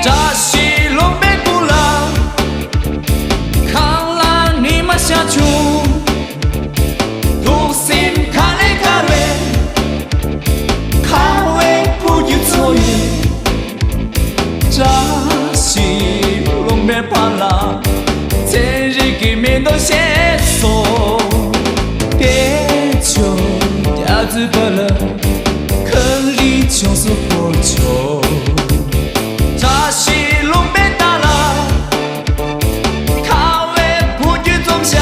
扎西龙背鼓浪，看啦你们下去，独心看嘞看嘞，看为不有错耶。扎西龙背巴拉，前日给面都写错，别就调子不了，可里就是不错。扎西龙背大啦，卡为不举中下，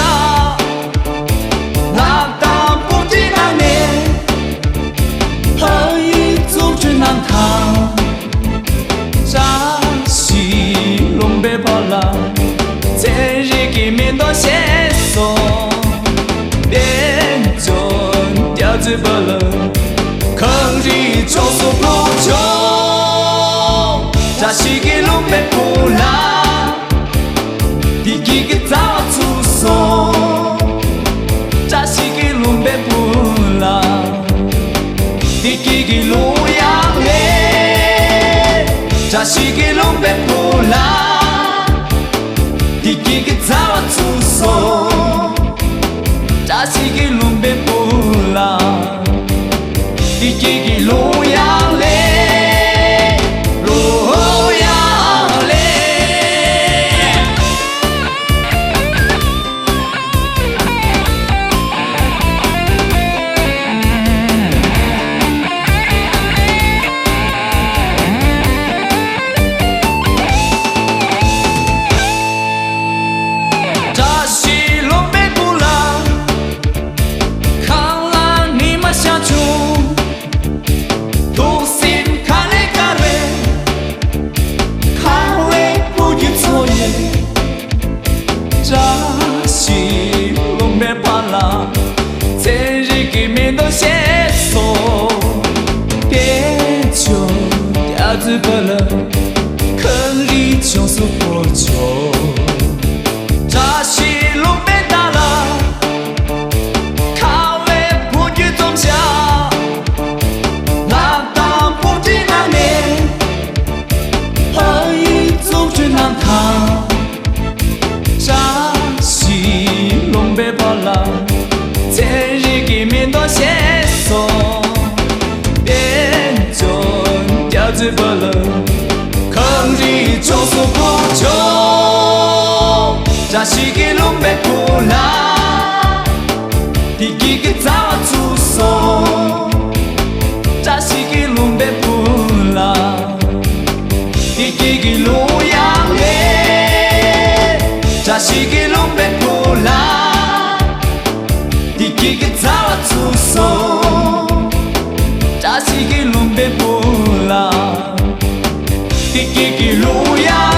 那当不知那年，何以组织难逃？扎西龙背巴啦，前日给面都写送，变中调子不了，可里就是不错。扎西给龙背鼓浪，地基给早出手。扎西给龙背鼓浪，地基给路阳嘞。扎西给龙背鼓浪，地基给早出手。扎西给龙背鼓浪，地基给路阳嘞。扎西龙背鼓浪，看啦你们下去，独心看嘞看嘞，看为不有错耶。扎西龙背巴拉，前日给面都写错，别就调子不了，可里就是不错。扎西龙背大啦，卡为不举中下，那当不知那年，何以组织难逃？扎西龙背巴啦，前日给面都写送，变中调子不了，可里就是不错。扎西给龙背鼓浪，地基给早出手。扎西给龙背鼓浪，地基给路阳嘞。扎西给龙背鼓浪，地基给早出手。扎西给龙背鼓浪，地基给路阳。